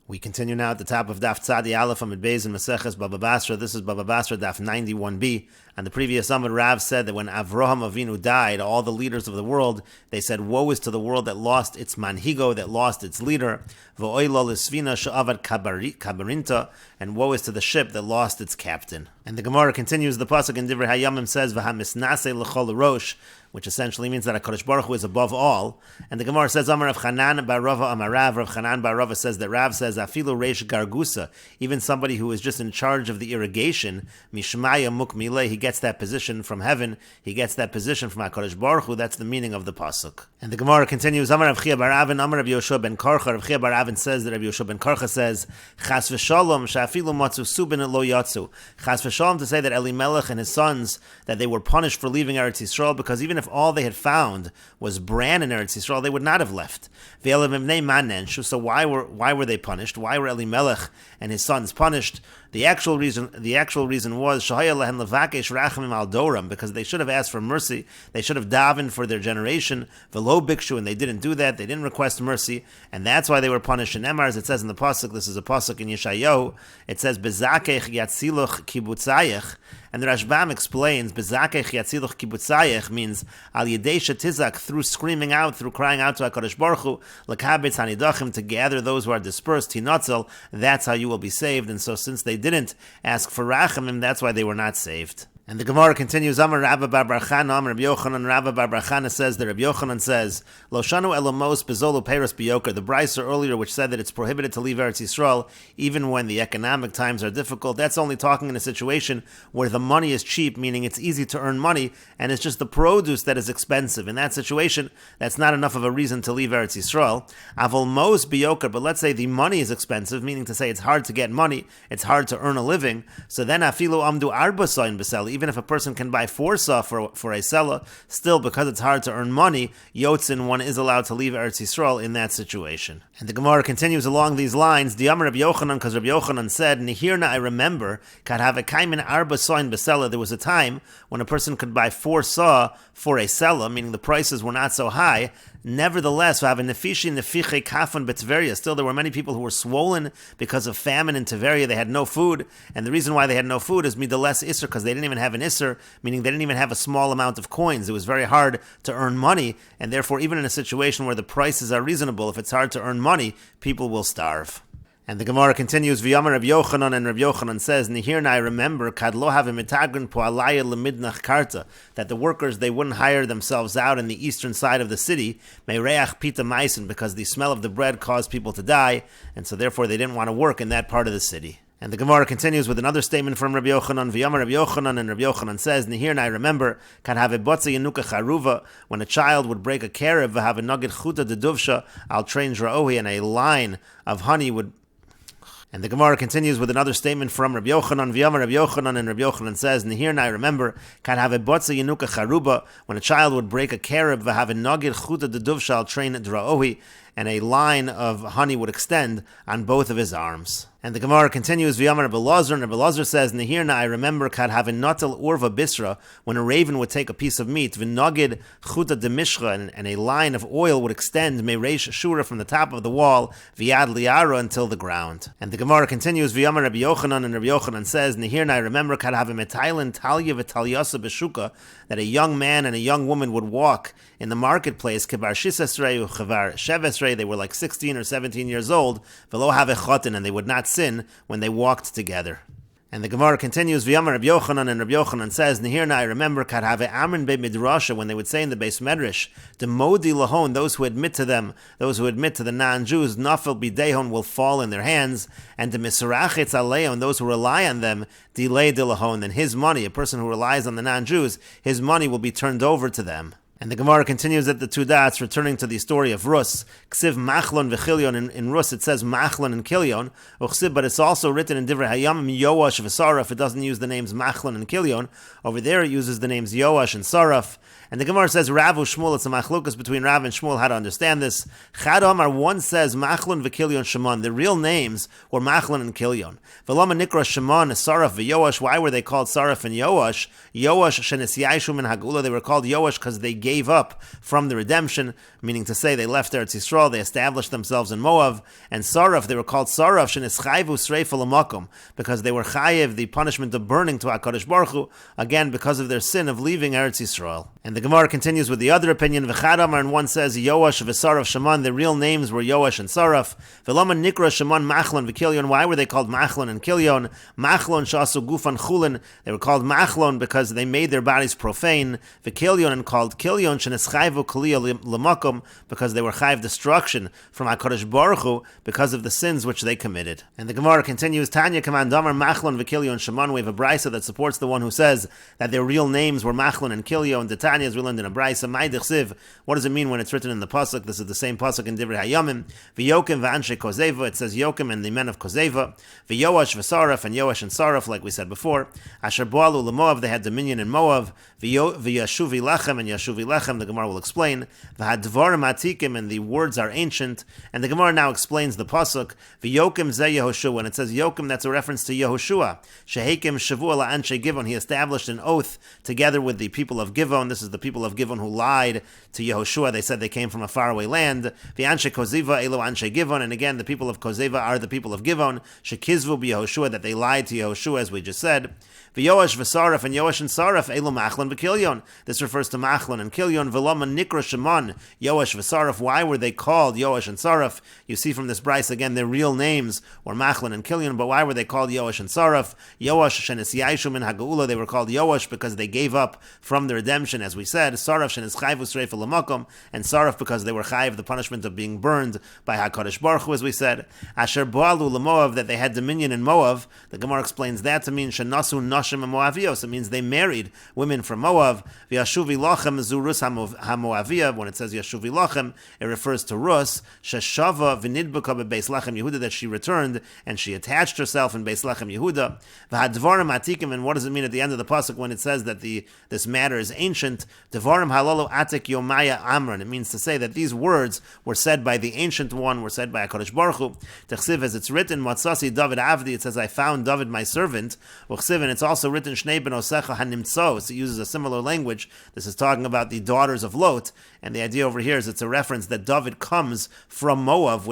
We continue now at the top of Daf Tzadi Aleph Amid Beis in Meseches Bava Basra. This is Bava Basra Daf 91b. And the previous Amud Rav said that when Avraham Avinu died, all the leaders of the world, they said, woe is to the world that lost its manhigo, that lost its leader. V'oilo l'sfina she'avad kabarinta, and woe is to the ship that lost its captain. And the Gemara continues, the pasuk in Divrei Hayamim says, V'hamisnase l'chol rosh, which essentially means that HaKadosh Baruch Hu is above all. And the Gemara says, Amar Rav Chanan bar Rava Amar Rav, Rav Chanan bar Rava says that Rav says, Afilu reish gargusa, even somebody who is just in charge of the irrigation, Mishmaya mukmile, he gets that position from heaven, he gets that position from HaKadosh Baruch Hu. That's the meaning of the pasuk. And the Gemara continues, Amar Rav Chia bar Avin, Amar Rav Yoshua ben Karcha, Rav Chia bar Avin says that Rav Yoshua ben Karcha says, Chas v'shalom, sha'afilu matzu subin lo yatzu. Chas v'shalom, to say that Elimelech and his sons, that they were punished for leaving Eretz Yisrael, because even if all they had found was bran in Eretz Yisrael, they would not have left. So why were they punished? Why were Elimelech and his sons punished? The actual reason was because they should have asked for mercy. They should have davened for their generation, velo bikshu, and they didn't do that. They didn't request mercy, and that's why they were punished. In Emar, as it says in the pasuk, this is a pasuk in Yeshayahu. It says bezakech yatziluch kibutzayech. And the Rashbam explains, Bezakech Yatziluch Kibutzayech means Al Yedei Shetizak, through screaming out, through crying out to HaKadosh Baruch Hu, L'kabetz Hanidachim, to gather those who are dispersed, Hinotzel, that's how you will be saved. And so since they didn't ask for Rachamim, that's why they were not saved. And the Gemara continues, Amar Rabba bar Bar Chana, Amar Rabbi Yochanan, Rabba bar Bar Chana says that Rabbi Yochanan says, Lo shanu elamos bezolu peiros biyoker, the brisa earlier which said that it's prohibited to leave Eretz Yisrael even when the economic times are difficult, that's only talking in a situation where the money is cheap, meaning it's easy to earn money, and it's just the produce that is expensive. In that situation, that's not enough of a reason to leave Eretz Yisrael. Avol mos biyoker, but let's say the money is expensive, meaning to say it's hard to get money, it's hard to earn a living, so then afilu amdu arba soin beseli, even if a person can buy 4 sa for a seller, still because it's hard to earn money, yotzin, one is allowed to leave Eretz Yisrael in that situation. And the Gemara continues along these lines, Diamar Rabbi Yochanan, because Rabbi Yochanan said, Nihirna, I remember, kad have a kaimin arba soin besela, there was a time when a person could buy 4 sa for a seller, meaning the prices were not so high. Nevertheless, still there were many people who were swollen because of famine in Tiberia. They had no food, and the reason why they had no food is midales isser, because they didn't even have an isser, meaning they didn't even have a small amount of coins. It was very hard to earn money, and therefore even in a situation where the prices are reasonable, if it's hard to earn money, people will starve. And the Gemara continues, V'yamar Rabbi Yochanan, and Rabbi Yochanan says, Nihirna, I remember, kad lo have mitagrin po'alaya lemidnach karta, that the workers, they wouldn't hire themselves out in the eastern side of the city, me'reach pita maisen, because the smell of the bread caused people to die, and so therefore they didn't want to work in that part of the city. And the Gemara continues with another statement from Rabbi Yochanan, V'yamar Rabbi Yochanan, and Rabbi Yochanan says, Nihirna, I remember, kad have a botze yenuka charuva, when a child would break a karev, v'have nagid chuta de duvsha, al train dra'ohi, and a line of honey would. And the Gemara continues with another statement from Rabbi Yochanan, V'yamar Rabbi Yochanan, and Rabbi Yochanan says, Nihirna, I remember, kan have a botze yenuka charuba, when a child would break a karev, v'have nagid chuta de duvsha, al train dra'ohi, and a line of honey would extend on both of his arms. And the Gemara continues, V'yamar Rabbi Lazar, and Rabbi Lazar says, Nihirna, I remember, kad have a notel urva bisra, when a raven would take a piece of meat, v'nagid chuta de mishra, and a line of oil would extend, mereish shura, from the top of the wall, v'yad liara, until the ground. And the Gemara continues, V'yamar Rabbi Yochanan, and Rabbi Yochanan says, Nihirna, I remember, kad have a metailan talya v'talyasa b'shuka, that a young man and a young woman would walk in the marketplace, kebar shisesrei u'chevar shevesrei, they were like 16 or 17 years old, v'lo have chotin, and they would not sin when they walked together. And the Gemara continues, V'yamar Rabbi Yochanan, and Rabbi Yochanan says, Nihirna, I remember, kad have amrin be midrasha, when they would say in the Beis Medrash, the modi lahon, those who admit to them, those who admit to the non-Jews, nafel bidehon, will fall in their hands, and the misrachetz aleon, those who rely on them, delay dilahon, and his money, a person who relies on the non-Jews, his money will be turned over to them. And the Gemara continues at the 2 dots, returning to the story of Rus. Ksiv machlon v'chilyon. In Rus it says machlon and kilyon. Uchsiv, but it's also written in Divrei Hayamim Yoash v'Saraf. It doesn't use the names machlon and kilyon. Over there it uses the names Yoash and Saraf. And the Gemara says, Rav Shmuel, it's a machlokas between Rav and Shmuel how to understand this. Chad Omar, one says, Machlon v'Kilyon Shimon. The real names were Machlon and Kilyon. V'lama nikra Shimon, Saraf v'Yoash. Why were they called Saraf and Yoash? Yoash shenesyaishu min hagula. They were called Yoash because they gave up from the redemption, meaning to say they left Eretz Yisrael, they established themselves in Moab. And Saraf, they were called Saraf sheneschayvu sreifa l'makom, because they were chayev, the punishment of burning to HaKadosh Baruch Hu, again because of their sin of leaving Eretz Yisrael. And the Gemara continues with the other opinion. V'chad Amar, and one says Yoash v'Saraf Shimon. The real names were Yoash and Saraf. V'lama nikra Shimon Machlon v'Kilyon. Why were they called Machlon and Kilyon? Machlon shasu gufan chulin. They were called Machlon because they made their bodies profane. V'Kilyon, and called Kilyon sheneschayvu kaliya l'makom, because they were chayiv destruction from HaKadosh Baruch Hu because of the sins which they committed. And the Gemara continues, Tanya command Amar Machlon v'Kilyon Shimon. We have a brisa that supports the one who says that their real names were Machlon and Kilyon. The Tanya, as we learned in a brisa, Ma'idich Siv. What does it mean when it's written in the pasuk? This is the same pasuk in Divrei Hayamim. V'Yokim v'Anshe Kozeva. It says Yokim and the men of Kozeva. V'Yoash v'Saraf, and Yoash and Saraf, like we said before. Asher Bo'alu l'Moav. They had dominion in Moab. V'Yashuvi Lechem, and Yashuvi Lechem. The Gemara will explain. V'Hadvarim Atikim, and the words are ancient. And the Gemara now explains the pasuk. V'Yokim ze Yehoshua. When it says Yokim, that's a reference to Yehoshua. Shehekim Shavua la'Anshe Givon. He established an oath together with the people of Givon. This is the people of Givon who lied to Yehoshua. They said they came from a faraway land. V'Anshe Kozeva elo Anshe Givon. And again, the people of Kozeva are the people of Givon. Shekizvu b'Yehoshua, that they lied to Yehoshua, as we just said. V'Yoash v'Saraf, and Yoash and Saraf elo Machlon v'Kilyon. This refers to Machlon and Kilyon. V'lama nikra Shimon, Yoash v'Saraf. Why were they called Yoash and Saraf? You see from this brisa again, their real names were Machlon and Kilyon, but why were they called Yoash and Saraf? Yoash shenesyaishu min hagula. They were called Yoash because they gave up from the redemption, as we said. Saraf sheneschayvu sreifa l'makom, and Saraf because they were chayiv the punishment of being burned by HaKadosh Baruch Hu, as we said. Asher bo'alu l'Moav, that they had dominion in Moab. The Gemara explains that to mean shenasu nashim Moavios. It means they married women from Moab. V'yashuvi lachem zurus hamoaviyah. When it says yashuvi lachem, it refers to Rus. Sheshava v'nidbuka bebeis Lechem Yehuda, that she returned and she attached herself in Beis Lechem Yehuda. V'hadvarim atikim, and what does it mean at the end of the pasuk when it says that this matter is ancient? Devarim halolo atik yomaya amran. It means to say that these words were said by the ancient one, were said by HaKadosh Baruch Hu. Techsiv, as it's written, Matzasi David Avdi, it says, I found David my servant. Uchsiv, and it's also written Shnei ben Osecha hanimtzos. It uses a similar language. This is talking about the daughters of Lot, and the idea over here is it's a reference that David comes from Moab,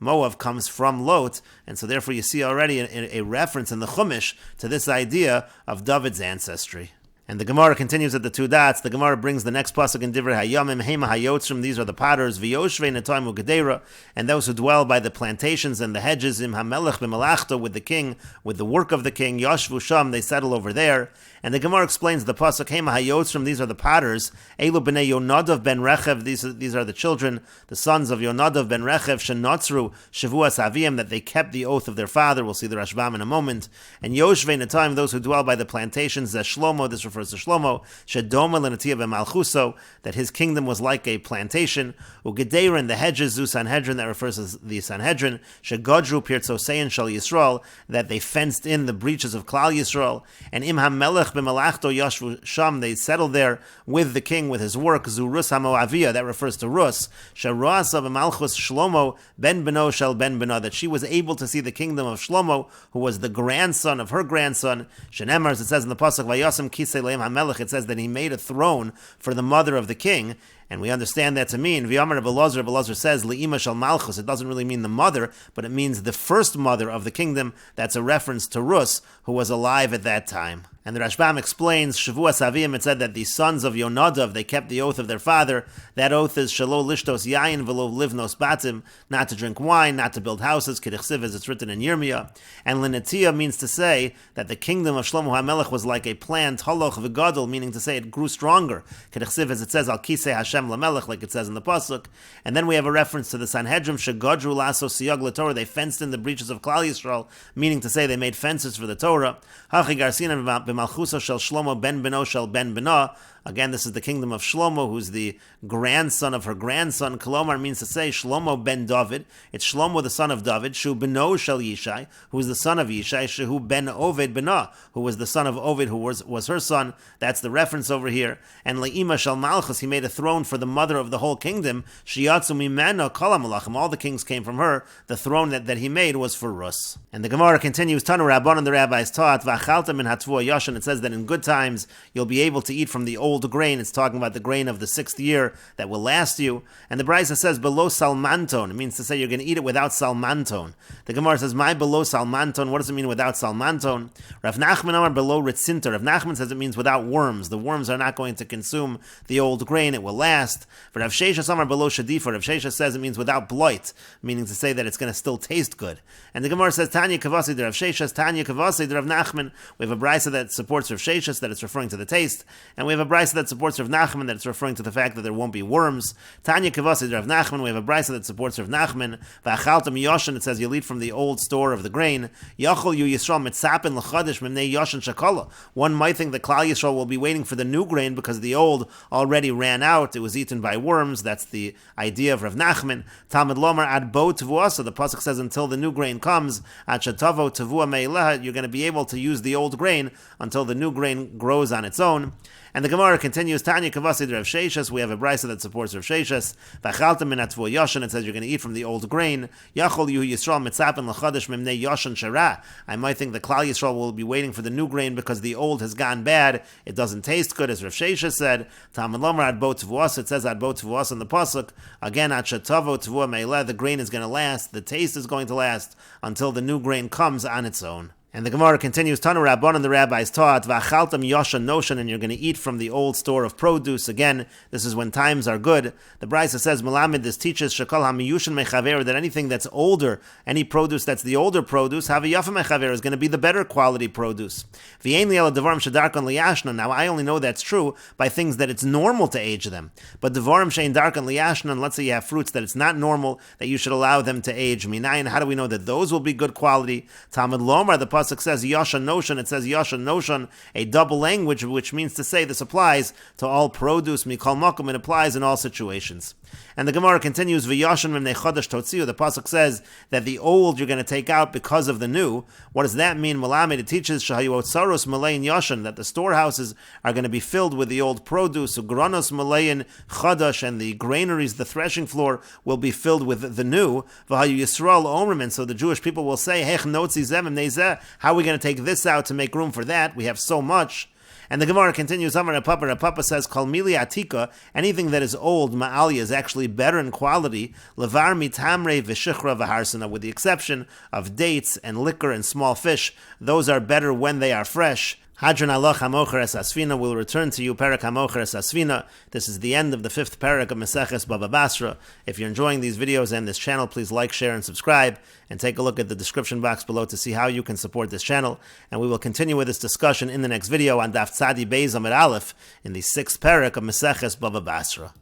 Moab comes from Lot, and so therefore you see already a reference in the Chumash to this idea of David's ancestry. And the Gemara continues at the two dots. The Gemara brings the next pasuk in Divrei Hayamim, Hema Hayotzrim. These are the potters, V'yoshvei Netoim U'Gedera, and those who dwell by the plantations and the hedges, Im HaMelech B'Malachto, with the king, with the work of the king, Yoshvu Sham, they settle over there. And the Gemara explains the pasuk, Hema Hayotzrim. These are the potters, Elu B'nei Yonadav ben Rechev. These are the children, the sons of Yonadav ben Rechev, Shenotzru Shavuas Aviyim, that they kept the oath of their father. We'll see the Rashbam in a moment. And Yoshvei Netoim, those who dwell by the plantations, Shlomo. This refers to Shlomo, Shedoma l'Natia b'Malchuso, that his kingdom was like a plantation. U'Gedera, the hedges, Zu Sanhedrin, that refers to the Sanhedrin. Shegodru Pirtzosein Shal Yisrael, that they fenced in the breaches of Klal Yisrael. And Im HaMelech b'Malachto Yashvu Sham, they settled there with the king, with his work. Zu Rus HaMoaviyah, that refers to Rus. Sheroasa b'Malchus Shlomo ben Beno Shel ben Beno, that she was able to see the kingdom of Shlomo, who was the grandson of her grandson. Shenemar, as it says in the pasuk, Vayasem Kisei Leim HaMelech, it says that he made a throne for the mother of the king. And we understand that to mean, V'yamar Belazar says, Le'ima shel Malchus. It doesn't really mean the mother, but it means the first mother of the kingdom. That's a reference to Rus, who was alive at that time. And the Rashbam explains, Shavuas Aviyim, it said that the sons of Yonadav, they kept the oath of their father. That oath is Shalo Lishtos Yayin Velo Livnos Batim, not to drink wine, not to build houses, Kedichsiv, as it's written in Yirmiyah. And Linetia means to say that the kingdom of Shlomo HaMelech was like a plant, Holoch V'Gadol, meaning to say it grew stronger. Kedichsiv, as it says, Al Kisei Hashem Lamelech, like it says in the pasuk. And then we have a reference to the Sanhedrin, Shegodru Lasso Siyag LaTorah, they fenced in the breaches of Klal Yisrael, meaning to say they made fences for the Torah. Hachi Garsinan Malchuso Shel Shlomo ben Beno Shel ben Beno. Again, this is the kingdom of Shlomo, who's the grandson of her grandson. Kolomar means to say Shlomo ben David. It's Shlomo the son of David. Shu beno shel Yishai, who is the son of Yishai. Shehu ben Oved bena, who was the son of Ovid, who was her son. That's the reference over here. And le'ima shel Malchus, he made a throne for the mother of the whole kingdom. Shiyatzu mimena kol hamalachim, all the kings came from her. The throne that he made was for Rus. And the Gemara continues, Tanu Rabbanan, the rabbis taught, v'achalta min hatvua yashan. It says that in good times you'll be able to eat from the old grain. It's talking about the grain of the 6th year that will last you. And the Brisa says below salmanton. It means to say you're going to eat it without salmanton. The Gemara says, my below salmanton. What does it mean without salmanton? Rav Nachman Amar below ritzinter. Rav Nachman says it means without worms. The worms are not going to consume the old grain. It will last. For Rav Sheshes Amar below shadifa. Rav Sheshes says it means without blight, meaning to say that it's going to still taste good. And the Gemara says, Tanya Kavasi de Rav Sheshes, Tanya Kavasi de Rav Nachman. We have a brisa that supports Rav Sheshes, that it's referring to the taste, and we have a brisa that supports Rav Nachman, that it's referring to the fact that there won't be worms. Tanya Kavasi de Rav Nachman. We have a brisa that supports Rav Nachman. V'achaltam yoshan. It says you'll eat from the old store of the grain. Yachol yu Yisrael mitzapin l'chadish mimnei yoshan shakala. One might think that Klal Yisrael will be waiting for the new grain because the old already ran out. It was eaten by worms. That's the idea of Rav Nachman. Talmud lomar ad bo tevuasa. The pasuk says until the new grain comes, ad shetavo tevua me'ileha, you're going to be able to use the old grain until the new grain grows on its own. And the Gemara continues, Tanya Kavasi Rav Sheshes. We have a brisa that supports Rav Sheshes. V'achalta min hatvua yashan. It says you're going to eat from the old grain. Yachol yu Yisrael mitzapin l'chadish mimnei yashan shara. I might think the Klal Yisrael will be waiting for the new grain because the old has gone bad. It doesn't taste good, as Rav Sheshes said. Talmud lomar ad bo tevuas. It says ad bo tevuas in the pasuk. Again, ad shetavo tevua meileh. The grain is going to last. The taste is going to last until the new grain comes on its own. And the Gemara continues, Tanu Rabbanan, the rabbis taught, V'achaltam yoshan noshan, and you're going to eat from the old store of produce. Again, this is when times are good. The Brisa says, Melamed, this teaches, Shekal hamiyushan mechaver, that anything that's older, any produce that's the older produce, Haviyafa mechaver, is going to be the better quality produce. V'yein li'el devarim shedarkan liyashna. Now, I only know that's true by things that it's normal to age them. But devarim shein darkan liyashna, let's say you have fruits that it's not normal, that you should allow them to age. Minayin, how do we know that those will be good quality? Talmud lomar, the pasuk says yashan noshan. It says yashan noshan, a double language, which means to say this applies to all produce. Mikol makom, it applies in all situations. And the Gemara continues, v'yashan mimnei chodesh totziu. The pasuk says that the old you're going to take out because of the new. What does that mean? Malamed, it teaches shahayu otzaros malayin yashan, that the storehouses are going to be filled with the old produce. Ugranos malayin chodesh, and the granaries, the threshing floor, will be filled with the new. V'hayu Yisrael omrim, and so the Jewish people will say, hech notzi zeh mimnei zeh. How are we going to take this out to make room for that? We have so much. And the Gemara continues, Amar Papa says, Kol mili atika, anything that is old, ma'ali, is actually better in quality, levar mitamre v'shichra v'harsana, with the exception of dates and liquor and small fish. Those are better when they are fresh. Hadran Allah Hamocher Es Asfina will return to you, Perak Hamocher Es Asfina. This is the end of the 5th parak of Meseches Bava Basra. If you're enjoying these videos and this channel, please like, share, and subscribe, and take a look at the description box below to see how you can support this channel. And we will continue with this discussion in the next video on Daf Tzadi Beis Amid Aleph in the 6th parak of Meseches Bava Basra.